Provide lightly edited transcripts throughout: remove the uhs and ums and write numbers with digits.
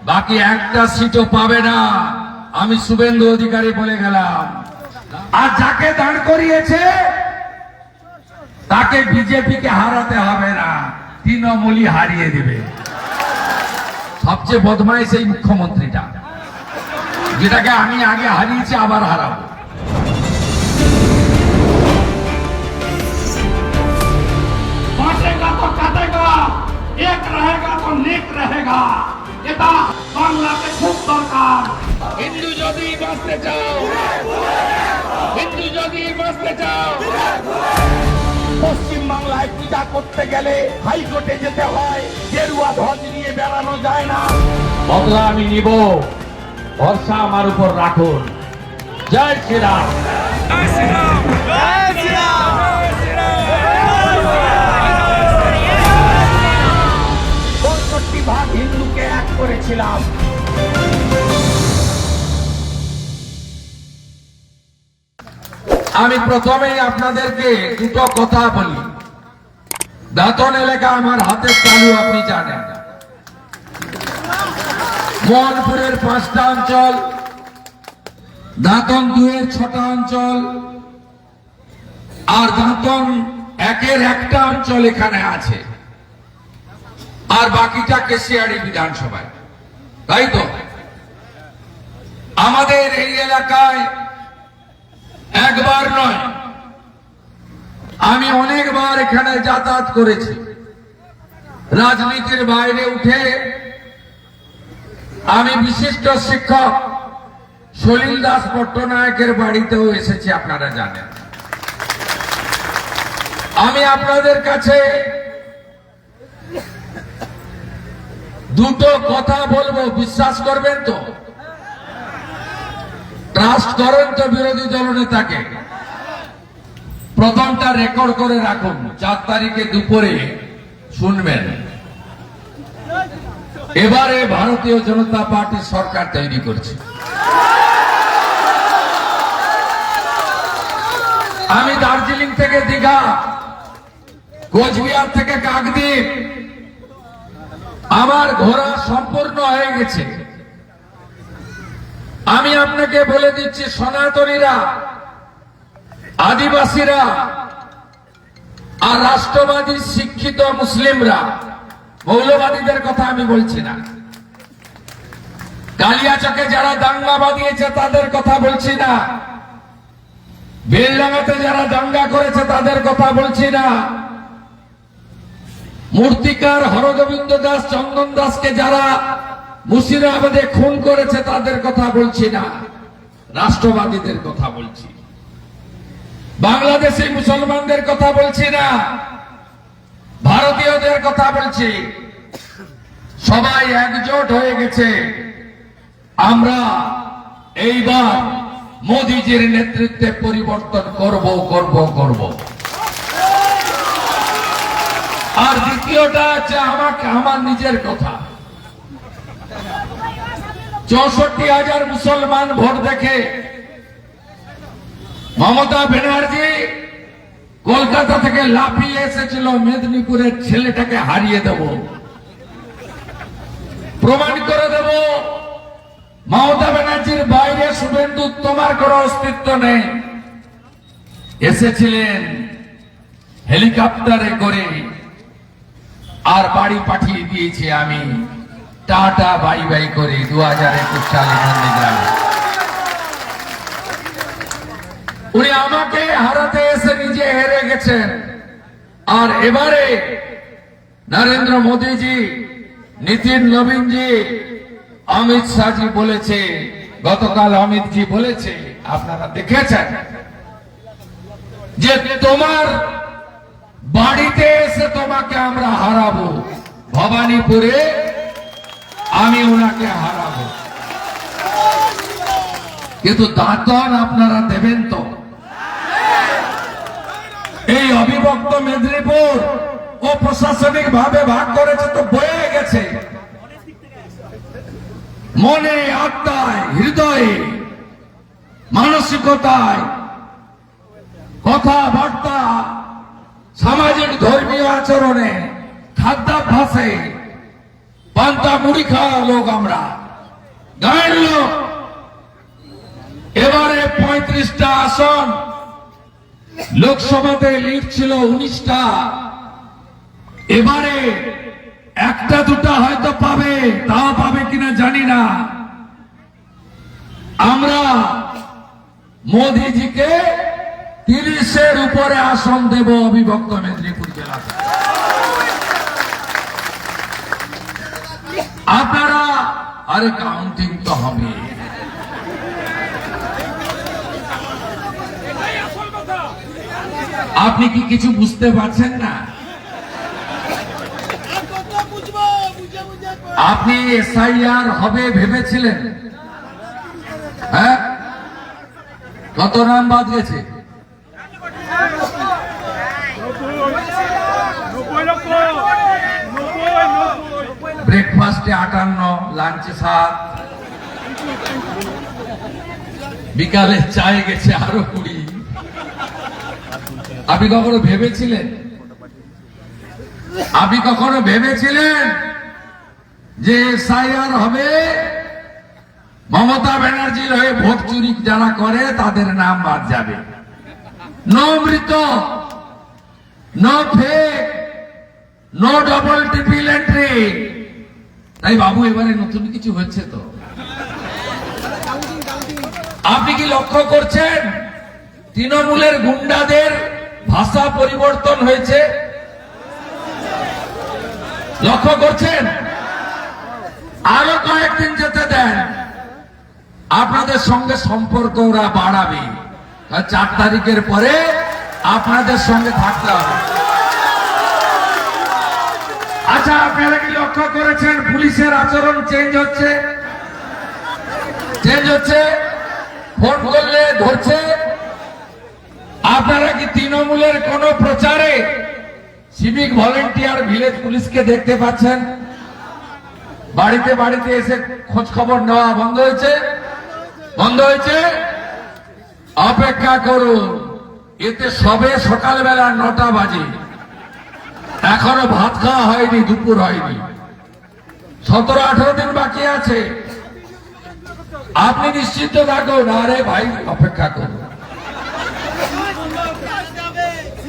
বাকি একটা সিটও পাবে না, আমি শুভেন্দু অধিকারী বলে গেলাম। আর যাকে দাঁড় করিয়েছে তাকে বিজেপিকে হারাতে হবে না, তৃণমূলই হারিয়ে দেবে। সবচেয়ে বদমাইশ এই মুখ্যমন্ত্রীটা, যেটাকে আমি আগে হারিয়েছি আবার হারাবো। বাঁচেगा तो काटेगा, एक रहेगा तो नेक रहेगा, এটা বাংলাতে খুব দরকার। হিন্দু যদি বাঁচতে চাও, হিন্দু যদি বাঁচতে চাও, পশ্চিম বাংলায় পূজা করতে গেলে হাইকোর্টে যেতে হয়, গেরুয়া ধ্বজ নিয়ে বেড়ানো যায় না। বদলা আমি নিব, ভরসা আমার উপর রাখুন। জয় শ্রীরাম। জয় শ্রীরাম। জয় শ্রীরাম। ৬৫ ভাগ হিন্দুকে এক করেছিলাম। আমি প্রথমেই আপনাদেরকে দুটো কথা বলি। দাঁতন এলাকা আমার হাতের তালু, আপনি জানেন। মোহনপুরের 5টা অঞ্চল, দাঁতন 2-এর 6টা অঞ্চল, আর দাঁতন 1-এর 1টা অঞ্চল এখানে আছে, আর বাকিটা কেশিয়াড়ি বিধানসভায়, তাই তো? আমাদের এই এলাকায় একবার নয়, আমি অনেকবার এখানে যাতায়াত করেছি। রাজনীতির বাইরে উঠে আমি বিশিষ্ট শিক্ষক সলিল দাস পট্টনায়কের বাড়িতেও এসেছি, আপনারা জানেন। আমি আপনাদের কাছে দুটো কথা বলবো, বিশ্বাস করবেন তো? ট্রাস্ট করেন তো বিরোধী দলনেতাকে? প্রথমটা রেকর্ড করে রাখুন, 4 তারিখে দুপুরে শুনবেন। এবারে ভারতীয় জনতা পার্টি সরকার তৈরি করছে। আমি দার্জিলিং থেকে দীঘা, কোচবিহার থেকে কাকদ্বীপ, আমার ঘোরা সম্পূর্ণ হয়ে গেছে। আমি আপনাকে বলে দিচ্ছি, সনাতনীরা, আদিবাসীরা আর রাষ্ট্রবাদী শিক্ষিত মুসলিমরা, মৌলবাদীদের কথা আমি বলছি না, কালিয়াচকে যারা দাঙ্গা বাঁধিয়েছে তাদের কথা বলছি না, বেলডাঙ্গাতে যারা দাঙ্গা করেছে তাদের কথা বলছি না, মূর্তিকার হরগোবিন্দ দাস, চন্দন দাসকে যারা মুর্শিদাবাদে খুন করেছে তাদের কথা বলছি না, রাষ্ট্রবাদীদের কথা বলছি। বাংলাদেশি মুসলমানদের কথা বলছি না, ভারতীয়দের কথা বলছি। সবাই একজোট হয়ে গেছে, আমরা এইবার মোদিজির নেতৃত্বে পরিবর্তন করব করব করব। আর দ্বিতীয়টা হচ্ছে আমার নিজের কথা। ৬৪,০০০ মুসলমান ভোট দেখে মমতা ব্যানার্জি কলকাতা থেকে লাফিয়ে এসেছিল, মেদিনীপুরের ছেলেটাকে হারিয়ে দেব, প্রমাণ করে দেব মমতা ব্যানার্জির বাইরে শুভেন্দু তোমার কোনো অস্তিত্ব নেই। এসেছিলেন হেলিকপ্টারে করে, আর বাড়ি পাঠিয়ে দিয়েছি আমি টাটা বাই বাই করে 2021 সালে নন্দীগ্রামে। উনি আমাকে হারাতে এসে নিজে হেরে গেছেন। আর এবারে নরেন্দ্র মোদীজি, নীতিন নবীনজি, অমিত শাহজি বলেছে, গতকাল অমিতজি বলেছে, আপনারা দেখেছেন, যে তোমার বাড়িতে এসে তোমাকে আমরা হারাবো, ভবানীপুরে আমি ওনাকে হারাবো। কিন্তু দাঁতন আপনারা দেবেন তো? এই অবিভক্ত মেদিনীপুর ও প্রশাসনিক ভাবে ভাগ করেছে তো বয়ে গেছে, মনে, আত্মায়, হৃদয়ে, মানসিকতায়, কথাবার্তা, সামাজিক ধর্মীয় আচরণে, খাদ্যাভ্যাসে পান্তা মুড়ি খাওয়া লোক আমরা, গায়ের লোক। এবারে 35টা আসন, লোকসভাতে লিড ছিল 19টা, এবারে একটা দুটা হয়তো পাবে, তাও পাবে কিনা জানি না। আমরা মোদিজিকে 30-এর উপরে আসন দেব অবিভক্ত মেদিনীপুর জেলাতে। আপনারা আরে কাউন্টিং তো হবে। আপনি কি কিছু বুঝতে পারছেন না? আপনি এসআইআর হবে ভেবেছিলেন? হ্যাঁ, কত নাম বাদ গেছে? ব্রেকফাস্টে 58, লাঞ্চে 7, বিকালে চায়ে গেছে আরো 20। আপনি কখনো ভেবেছিলেন, আপনি কখনো ভেবেছিলেন যে এসআইআর হবে, মমতা ব্যানার্জির হয়ে ভোট চুরি যারা করে তাদের নাম বাদ যাবে? নো মৃত, no fake, no double triple entry. তাই বাবু এবারে নতুন কিছু হচ্ছে তো? আপনি কি লক্ষ্য করছেন তৃণমূলের গুন্ডাদের ভাষা পরিবর্তন হয়েছে? লক্ষ্য করছেন? আরো কয়েকদিন যেতে দেন, আপনাদের সঙ্গে সম্পর্ক ওরা বাড়াবে। 4 তারিখের পরে আপনাদের সঙ্গে থাকতে হবে। আচ্ছা, আপনারা কি লক্ষ্য করেছেন পুলিশের আচরণ চেঞ্জ হচ্ছে? চেঞ্জ হচ্ছে, ফোন করলে ধরছে। আপনারা কি তৃণমূলের কোন প্রচারে সিভিক ভলেন্টিয়ার ভিলেজ পুলিশকে দেখতে পাচ্ছেন? বাড়িতে বাড়িতে এসে খোঁজ খবর নেওয়া বন্ধ হয়েছে? বন্ধ হয়েছে? অপেক্ষা করুন, এতে সবে সকালবেলা 9টা বাজে, এখনো ভাত খাওয়া হয়নি, দুপুর হয়নি, 17-18 দিন বাকি আছে। আপনি নিশ্চিত থাকুন। আরে ভাই, অপেক্ষা করুন।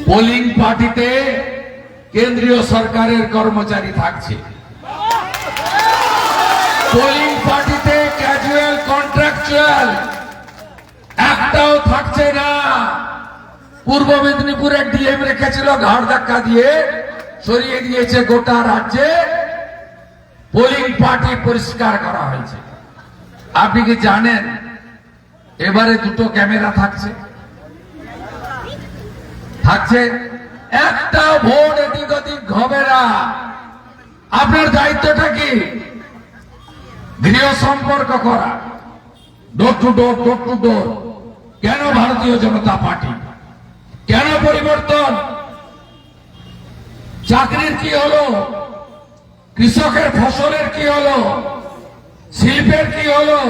পোলিং পার্টিতে কেন্দ্রীয় সরকারের কর্মচারী থাকছে, পোলিং পার্টিতে ক্যাজুয়াল কন্ট্রাকচুয়াল একটাও থাকছে না। পূর্ব মেদিনীপুরের ডিএম রেখেছিল, ঘাড় ধাক্কা দিয়ে সরিয়ে দিয়েছে। গোটা রাজ্যে পোলিং পার্টি পরিষ্কার করা হয়েছে। আপনি কি জানেন এবারে 2টো ক্যামেরা থাকছে? থাকছে, একটা ভোট এদিক ওদিক হবে না। আপনার দায়িত্বটা কি? গৃহ সম্পর্ক করা, door to door, door to ডোর। কেন ভারতীয় জনতা পার্টি? কেন পরিবর্তন? চাকরির কি হলো? কৃষকের ফসলের কি হলো? শিল্পের কি হলো?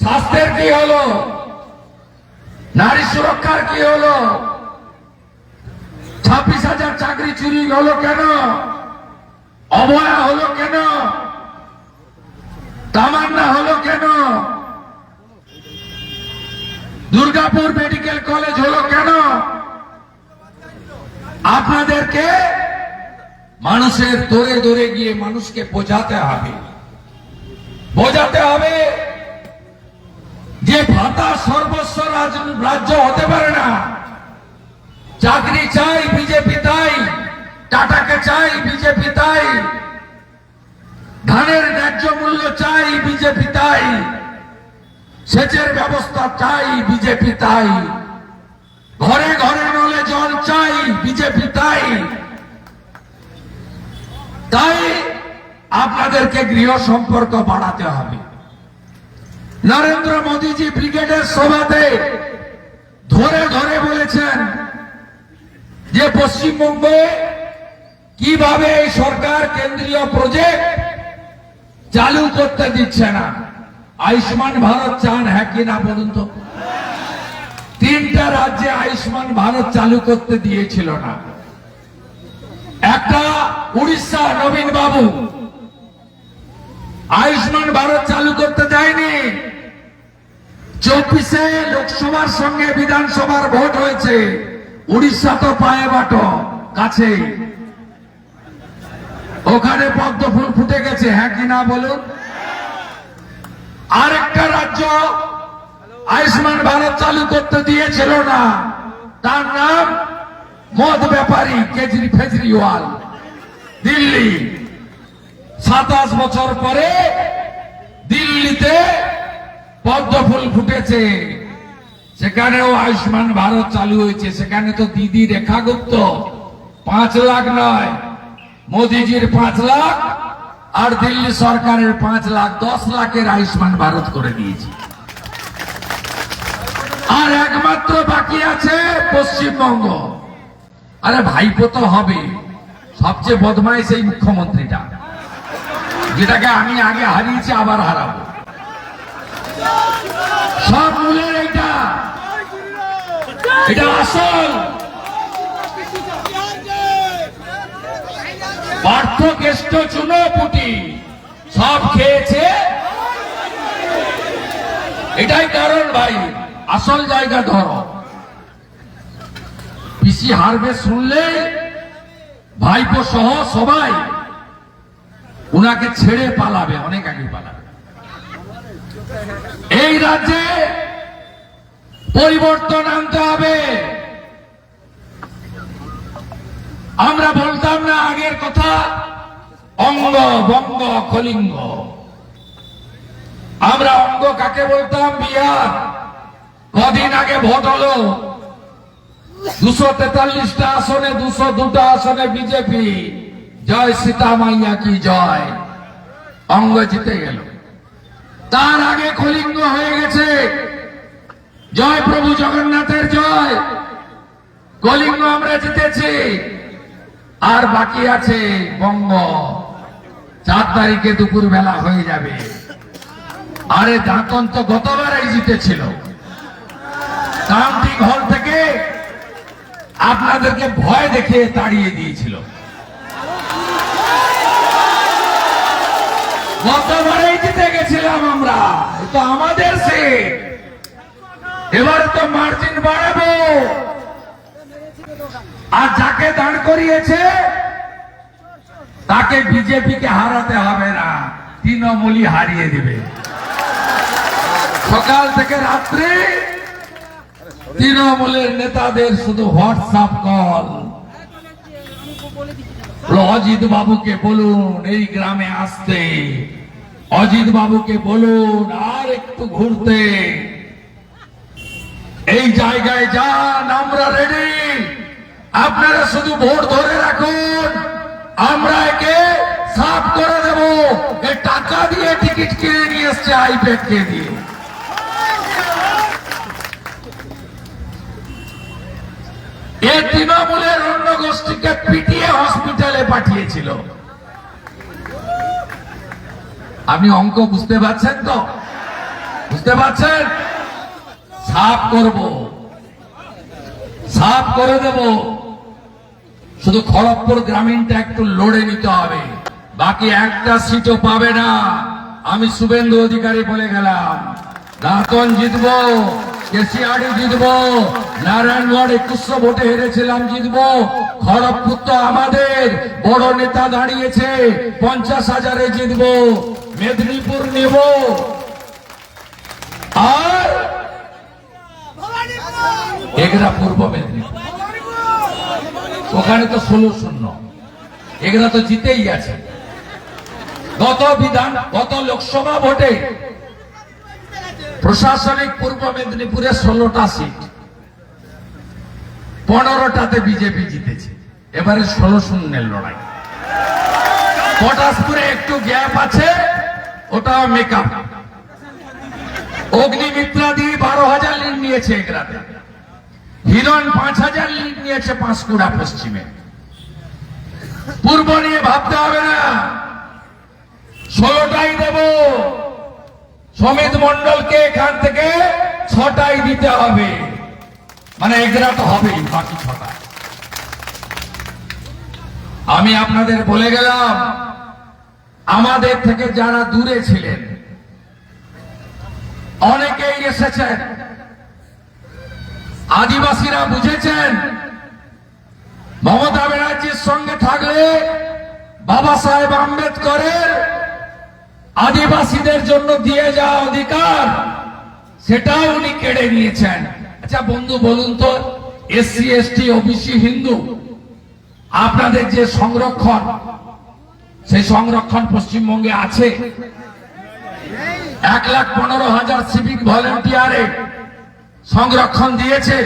স্বাস্থ্যের কি হলো? নারী সুরক্ষার কি হলো? 26,000 চাকরি চুরি হলো কেন? অবহেলা হলো কেন? তামান্না হলো কেন? দুর্গাপুর মেডিকেল কলেজ হলো কেন? আপনাদেরকে মানুষের দৌড়ে দৌড়ে গিয়ে মানুষকে বোঝাতে হবে, বোঝাতে হবে যে ভাতা সর্বস্ব রাজ্য হতে পারে না। চাকরি চাই বিজেপি তাই, টাটাকে চাই বিজেপি তাই, ধানের ন্যায্য মূল্য চাই বিজেপি তাই, সেচের ব্যবস্থা চাই বিজেপি তাই, ঘরে ঘরে নলে জল চাই বিজেপি তাই। তাই আপনাদেরকে গৃহ সম্পর্ক বাড়াতে হবে। নরেন্দ্র মোদীজি ব্রিগেডের সভাতে ধরে ধরে বলেছেন যে পশ্চিমবঙ্গে কিভাবে এই সরকার কেন্দ্রীয় প্রজেক্ট চালু করতে দিচ্ছে না। আয়ুষ্মান ভারত চান, হ্যাঁ কিনা বলুন তো? 3টা রাজ্যে আয়ুষ্মান ভারত চালু করতে দিয়েছিল না। একটা উড়িষ্যা, নবীন বাবু আয়ুষ্মান ভারত চালু করতে যায়নি। 24-এ লোকসভার সঙ্গে বিধানসভার ভোট হয়েছে। উড়িষ্যা তো পায়ে বাটো কাছে, ওখানে পদ্ম ফুল ফুটে গেছে, হ্যাঁ কি না বলুন? আরেকটা রাজ্য আয়ুষ্মান ভারত চালু করতে দিয়েছিল না, তার নাম মদ ব্যাপারী কেজরিওয়াল, দিল্লি। 27 বছর পরে দিল্লিতে পদ্ম ফুল ফুটেছে, সেখানেও আয়ুষ্মান ভারত চালু হয়েছে। সেখানে তো দিদি রেখা গুপ্ত 5 লাখ নয়, মোদিজির 5 লাখ আর দিল্লি সরকারের 5 লাখ, 10 লাখের আয়ুষ্মান ভারত করে দিয়েছে। আর একমাত্র বাকি আছে পশ্চিমবঙ্গ। আরে ভাইপো তো হবে, সবচেয়ে বদমাইশ এই মুখ্যমন্ত্রীটা, যেটাকে আমি আগে হারিয়েছি আবার হারাবো। সব মূলের এটা আসল পার্থকেষ্ট চুনোপুটি সব খেয়েছে, এটাই কারণ। ভাই আসল জায়গা ধরো। পিসি হারবে শুনলে ভাইপো সহ সবাই উনাকে ছেড়ে পালাবে, অনেক আগে পালাবে। এই রাজ্যে পরিবর্তন আনতে হবে। আমরা বলতাম না আগের কথা, অঙ্গ বঙ্গ কলিঙ্গ। আমরা অঙ্গ কাকে বলতাম? বিহার। কদিন আগে ভোট হলো, 243টা আসনে 202টা আসনে বিজেপি। জয় সীতা মাইয়া কি জয়, অঙ্গ জিতে গেল। তার আগে কলিঙ্গ হয়ে গেছে, জয় প্রভু জগন্নাথের জয়। কলিঙ্গ আমরা জিতেছি, আর বাকি আছে বঙ্গ। 4 তারিখে দুপুর বেলা হয়ে যাবে। আরে দাঁতন তো গতবারই জিতেছিল, কাউন্টিং হল থেকে আপনাদেরকে ভয় দেখিয়ে তাড়িয়ে দিয়েছিল। গতবারেই জিতে গেছিলাম আমরা, তো আমাদের সিট। এবারে তো মার্জিন বাড়াবো। আর যাকে দাঁড় করিয়েছে তাকে বিজেপিকে হারাতে হবে না, তৃণমূলই হারিয়ে দিবে। সকাল থেকে রাত্রি তৃণমূলের নেতাদের শুধু হোয়াটসঅ্যাপ কল। অজিত বাবুকে বলুন এই গ্রামে আসতে, অজিত বাবুকে বলুন আর একটু ঘুরতে, এই জায়গায় যান, আমরা রেডি। আপনারা শুধু ভোট ধরে রাখুন, আমরা একে সাফ করে দেব। এ টাকা দিয়ে টিকিট কিনে নিয়ে এসছে আইপ্যাড কে দিয়ে। এ তৃণমূলের অন্য গোষ্ঠীকে পিটিয়ে হসপিটালে পাঠিয়েছিল। আপনি অঙ্ক বুঝতে পারছেন তো? বুঝতে পারছেন? সাফ করব, সাফ করে দেব। শুধু খড়গপুর গ্রামীণটা একটু লড়ে নিতে হবে, বাকি একটা সিটও পাবে না। আমি শুভেন্দু অধিকারী বলে গেলাম, দাঁতন জিতবো, কেশিয়াড়ি জিতবো, নারায়ণগড় 2100 ভোটে হেরেছিলাম, জিতবো। খড়গপুর তো আমাদের, বড় নেতা দাঁড়িয়েছে, 50,000-এ জিতবো। মেদিনীপুর নেব, আর এগরা পূর্ব মেদিনীপুর, ওখানে তো 16-0। এগরা তো জিতেই আছে। গত লোকসভা ভোটে প্রশাসনিক পূর্ব মেদিনীপুরে 16টা সিট, 15টাতে বিজেপি জিতেছে। এবারে 16-0 লড়াই। পটাশপুরে একটু গ্যাপ আছে, ওটাও মেকআপ। অগ্নিমিত্রা দিয়ে 12,000 লিড নিয়েছে এগরাতে। হিরণ 5,000 লিড নিয়েছে পাঁশকুড়া পশ্চিমে। পূর্ব নিয়ে ভাবতে হবে না, 16টাই দেব। সমিত মন্ডলকে এখান থেকে 6টাই দিতে হবে, মানে এগরা তো হবেই, বাকি 6টা। আমি আপনাদের বলে গেলাম, আমাদের থেকে যারা দূরে ছিলেন অনেকেই এসেছেন। আদিবাসীরা বুঝেছেন মমতা ব্যানার্জির সঙ্গে থাকলে বাবা সাহেব আম্বেদকরের আদিবাসীদের জন্য দিয়ে যাওয়া অধিকার সেটাও উনি কেড়ে নিয়েছেন। আচ্ছা বন্ধু বলুন তো, এসসি এসটি ওবিসি হিন্দু আপনাদের যে সংরক্ষণ, সেই সংরক্ষণ পশ্চিমবঙ্গে আছে। 1,15,000 সিভিক ভলেন্টিয়ারে সংরক্ষণ দিয়েছে,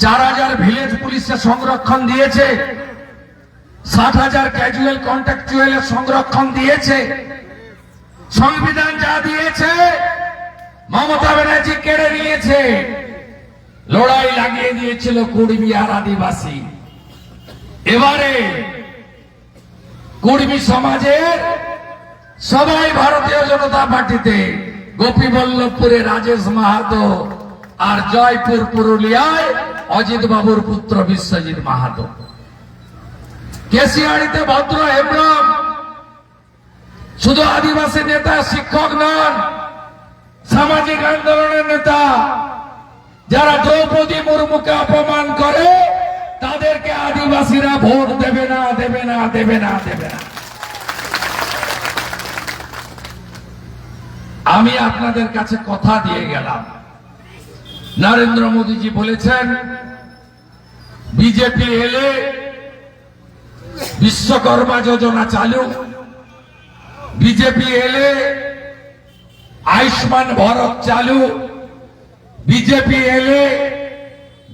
4,000 ভিলেজ পুলিশে সংরক্ষণ দিয়েছে, 60,000 ক্যাজুয়াল কন্ট্রাকচুয়ালের সংরক্ষণ দিয়েছে। সংবিধান যা দিয়েছে মমতা ব্যানার্জি কেড়ে নিয়েছে। লড়াই লাগিয়ে দিয়েছিল কুড়মি আর আদিবাসী। এবারে কুড়মি সমাজের সবাই ভারতীয় জনতা পার্টিতে, গোপীবল্লভপুরে রাজেশ মাহাতো আর জয়পুর পুরুলিয়ায় অজিত বাবুর পুত্র বিশ্বজিৎ মাহাতো, কেশিয়াড়িতে ভদ্র হেমব্রম। শুধু আদিবাসী নেতা, শিক্ষক নন, সামাজিক আন্দোলনের নেতা। যারা দ্রৌপদী মুর্মুকে অপমান করে তাদেরকে আদিবাসীরা ভোট দেবে না, দেবে না, দেবে না, দেবে না। আমি আপনাদের কাছে কথা দিয়ে গেলাম, নরেন্দ্র মোদীজি বলেছেন বিজেপি এলে বিশ্বকর্মা যোজনা চালু, বিজেপি এলে আয়ুষ্মান ভারত চালু, বিজেপি এলে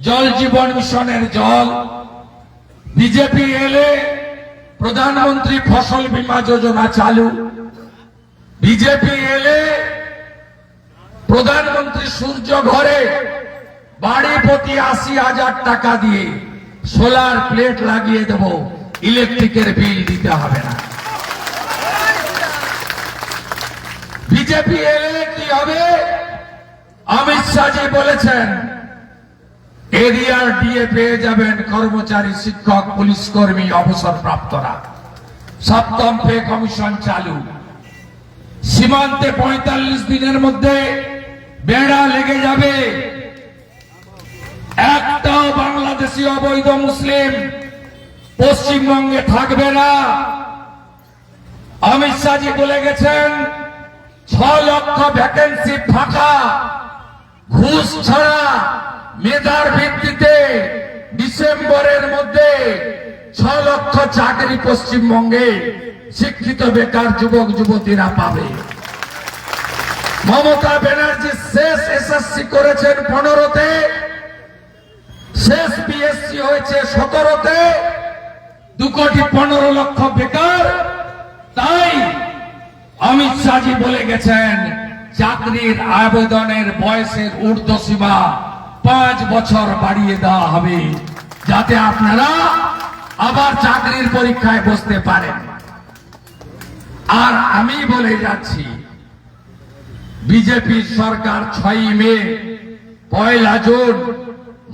জল জীবন মিশনের জল, বিজেপি এলে প্রধানমন্ত্রী ফসল বীমা যোজনা চালু, বিজেপি এলে প্রধানমন্ত্রী সূর্য ঘরে বাড়ি প্রতি 80,000 টাকা দিয়ে সোলার প্লেট লাগিয়ে দেব, ইলেকট্রিকের বিল দিতে হবে না। বিজেপি এলে কি হবে? অমিত শাহজি বলেছেন এরিয়ার ডিএ পেয়ে যাবেন কর্মচারী, শিক্ষক, পুলিশ কর্মী, অবসরপ্রাপ্তরা। 7ম পে কমিশন চালু। সীমান্তে 45 দিনের মধ্যে বেড়া লেগে যাবে। একটাও বাংলাদেশি অবৈধ মুসলিম পশ্চিমবঙ্গে থাকবে না। অমিত শাহজি বলে গেছেন 6 লক্ষ ভ্যাকেন্সি ফাঁকা, ঘুষ ছাড়া মেধার ভিত্তিতে ডিসেম্বরের মধ্যে 6 লক্ষ চাকরি পশ্চিমবঙ্গে শিক্ষিত বেকার যুবক যুবতীরা পাবে। মমতা ব্যানার্জি শেষ এসএসসি করেছেন 15তে, শেষ বিএসসি হয়েছে 17তে, 2,15,00,000 বেকার। তাই অমিত শাহজি বলে গেছেন চাকরির আবেদনের বয়সের ঊর্ধ্বসীমা 5 বছর বাড়িয়ে দেওয়া হবে, যাতে আপনারা আবার চাকরির পরীক্ষায় বসতে পারেন। আর আমি বলে যাচ্ছি বিজেপি সরকার 6 মে 1 জুন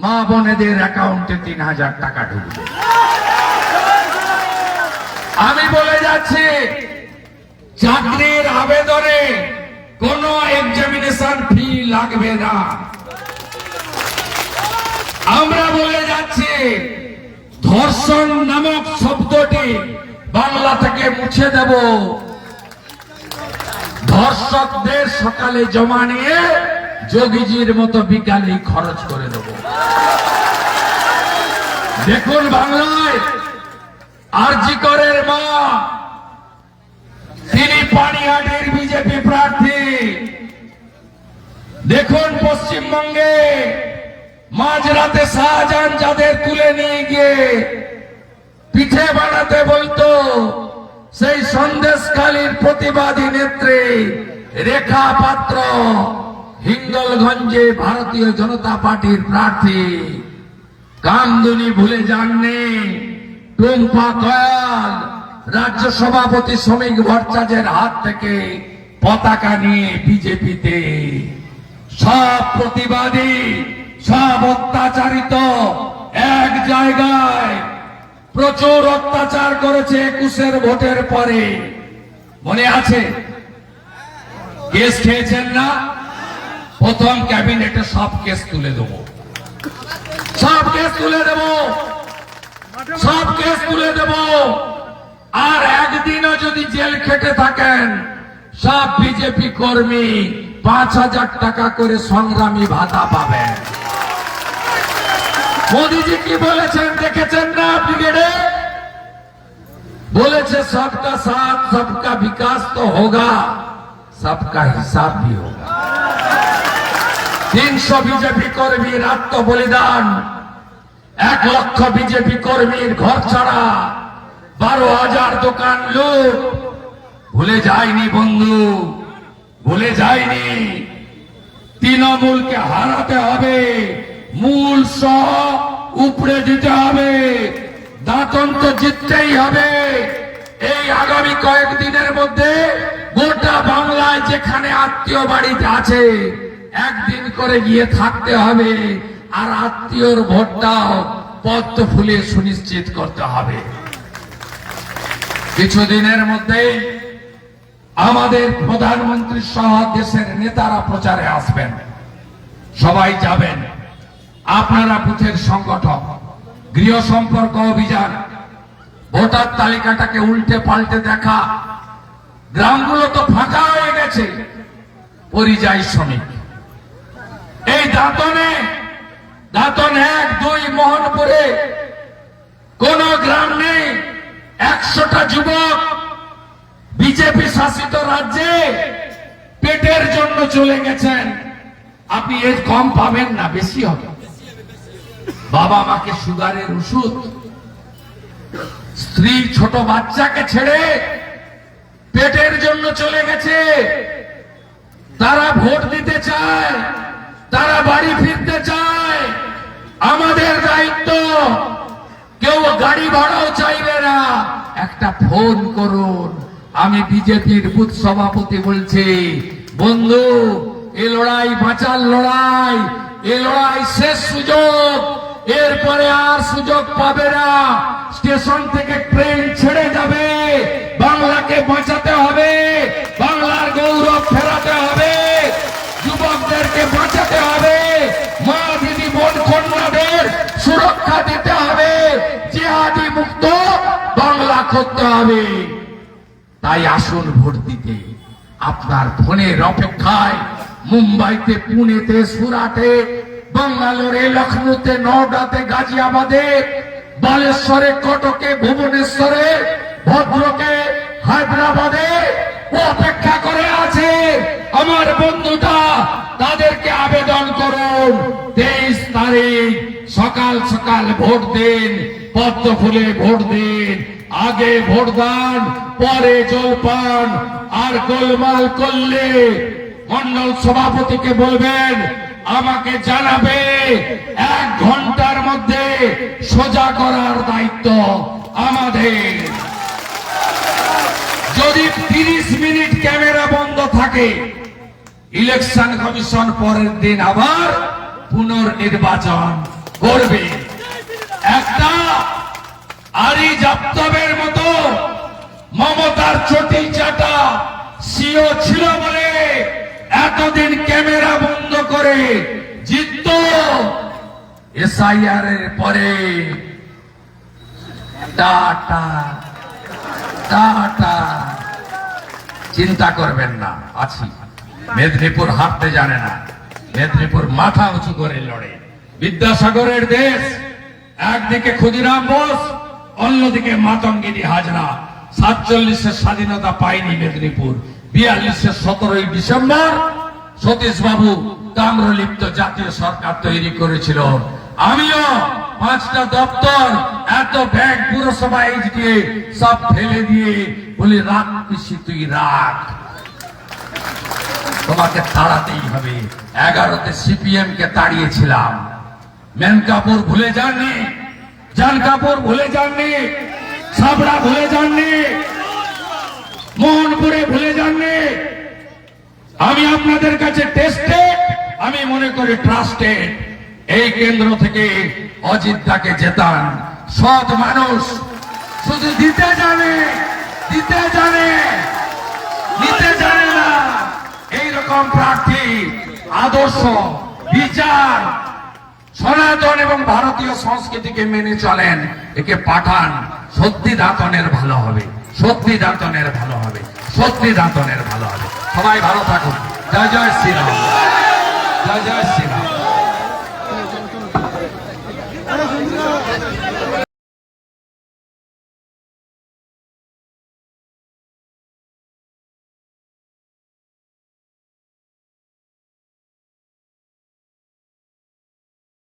মা বোনেদের অ্যাকাউন্টে 3,000 টাকা ঢুকবে। আমি বলে যাচ্ছি চাকরির আবেদনে কোনো এক্সামিনেশন ফি লাগবে না। আমরা বলে যাচ্ছি ধর্ষণ নামক শব্দটি বাংলা থেকে মুছে দেব। ধর্ষকদের সকালে জমা নিয়ে যোগীজির মতো বিকালে খরচ করে দেব। দেখুন বাংলায় আরজি করের মা, তিনি পানিহাটির বিজেপি প্রার্থী। দেখুন পশ্চিমবঙ্গে মাঝরাতে শাহজাহান যাদের তুলে নিয়ে গিয়ে পিঠে বানাতে বলতো, সেই সন্দেশখালীর প্রতিবাদী নেত্রী রেখা পাত্র হিঙ্গলগঞ্জে ভারতীয় জনতা পার্টির প্রার্থী। কামদুনি ভুলে যাননি টুম্পা কয়াল রাজ্য সভাপতি শ্রমিক ভট্টাচার্যের হাত থেকে পতাকা নিয়ে বিজেপিতে। সব প্রতিবাদী, সব অত্যাচারিত এক জায়গায় প্রচুর অত্যাচার করেছে 21-এর ভোটের পরে, মনে আছে? কেস খেয়েছেন না? প্রথম ক্যাবিনেটে সব কেস তুলে দেব, সব কেস তুলে দেব, সব কেস তুলে দেব। আর একদিনও যদি জেল খেটে থাকেন, সব বিজেপি কর্মী 5,000 টাকা করে সংগ্রামী ভাতা পাবেন। মোদীজি কি বলেছেন দেখেছেন না? ব্রিগেডে বলেছে সবকা সাথ সবকা বিকাশ তো হোগা, সবকা হিসাব भी होगा। 300 বিজেপি কর্মীর আত্ম বলিদান, 1 লক্ষ বিজেপি কর্মীর ঘর ছাড়া, 12,000 দোকান লুট। ভুলে যায়নি বন্ধু, ভুলে যায়নি। তৃণমূলকে হারাতে হবে, মূল সহ উপড়ে দিতে হবে, দাঁতন তো জিততেই হবে। এই আগামী কয়েকদিনের মধ্যে গোটা বাংলায় যেখানে আত্মীয় বাড়িতে আছে, একদিন করে গিয়ে থাকতে হবে, আর আত্মীয়র ভোটটাও পদ্ম ফুলে সুনিশ্চিত করতে হবে। কিছুদিনের মধ্যে আমাদের প্রধানমন্ত্রী সহ দেশের নেতারা প্রচারে আসবেন, সবাই যাবেন। আপনারা বুথের সংগঠন, গৃহ সম্পর্ক অভিযান, ভোটার তালিকাটাকে উল্টে পাল্টে দেখা, গ্রামগুলো তো ফাঁকা হয়ে গেছে। পরিযায়ী শ্রমিক, এই দাঁতনে 1, 2 মোহনপুরে কোন গ্রাম নেই। 100টা যুবক বিজেপি শাসিত রাজ্যে পেটের জন্য চলে গেছেন। আপনি এর কম পাবেন না, বেশি হবে। বাবা মাকে সুগারের ওষুধ, স্ত্রী ছোট বাচ্চাকে ছেড়ে পেটের জন্য চলে গেছে। তারা ভোট দিতে চায়, তারা বাড়ি ফিরতে চায়। আমাদের দায়িত্ব, কেউ গাড়ি ভাড়াও চাইবে না, একটা ফোন করুন। আমি বিজেপির বুথ সভাপতি বলছি, বন্ধু, এ লড়াই বাঁচার লড়াই, এ লড়াই শেষ সুযোগ, এরপরে আর সুযোগ পাবে না। স্টেশন থেকে ট্রেন ছেড়ে যাবে, বাংলাকে বাঁচাতে হবে, বাংলার গৌরব ফেরাতে হবে, যুবকদেরকে বাঁচাতে হবে, মা দিদি বোন কন্যাদের সুরক্ষা দিতে হবে, জিহাদি মুক্ত বাংলা করতে হবে। তাই আসুন ভোট দিতে। আপনার ফোনের অপেক্ষায় মুম্বাইতে, পুনেতে, সুরাটে, বাঙ্গালোরে, লখনৌতে, নওডাতে, গাজিয়াবাদে, বালেশ্বরে, কটকে, ভুবনেশ্বরে, ভদ্রকে, হায়দ্রাবাদে অপেক্ষা করে আছে। আমার বন্ধুটা, তাদেরকে আবেদন করুন, 23 তারিখ সকাল সকাল ভোট দিন, পদ্ম ফুলে ভোট দিন। আগে ভোটদান, পরে জলপান। আর গোলমাল করলে মন্ডল সভাপতিকে বলবেন, আমাকে জানাবে। 1 ঘন্টার মধ্যে সোজা করার দায়িত্ব আমাদের। যদি 30 মিনিট ক্যামেরা বন্ধ থাকে, ইলেকশন কমিশন পরের দিন আবার পুনর্নির্বাচন করবে। একটা আরি জাপ্তবের মতো মমতার চটি চাটা সিও ছিল বলে এতদিন ক্যামেরা বন্ধ করে জিতত। এসআইআর এর পরে টাটা টাটা। চিন্তা করবেন না, আছি। মেদিনীপুর হারতে জানে না, মেদিনীপুর মাথা উঁচু করে লড়ে। বিদ্যাসাগরের দেশ, একদিকে ক্ষুদিরাম বোস, অন্যদিকে মাতঙ্গিনী হাজরা। 47-এর স্বাধীনতা পায়নি মেদিনীপুর। 42-এর 17ই ডিসেম্বর সতীশ বাবু তাম্রলিপ্ত জাতীয় সরকার তৈরি করেছিল। আমিও 5টা দপ্তর, এত ব্যাগ পুরসভায় গিয়ে সব ফেলে দিয়ে বলি, রাখ পিসি, তুই রাখ, তোমাকে তাড়াতেই হবে। 11তে সিপিএম কে তাড়িয়েছিলাম। মেনকাপুর ভুলে যাননি, জানকাপুর ভুলে যাননি, ছাবড়া ভুলে যাননি, মোহনপুরে ভুলে যাননি। আমি আপনাদের কাছে টেস্টেড, আমি মনে করি ট্রাস্টেড। এই কেন্দ্র থেকে অজিত দাকে জেতান, সৎ মানুষ, শুধু দিতে জানে, দিতে জানে, নিতে জানে না, এইরকম প্রার্থী আদর্শ, বিচার, সনাতন এবং ভারতীয় সংস্কৃতিকে মেনে চলেন, একে পাঠান। সত্যি দাঁতনের ভালো হবে, সত্যি দাঁতনের ভালো হবে, সত্যি দাঁতনের ভালো হবে। সবাই ভালো থাকুন। জয় জয় শ্রীরাম, জয় জয় শ্রীরাম।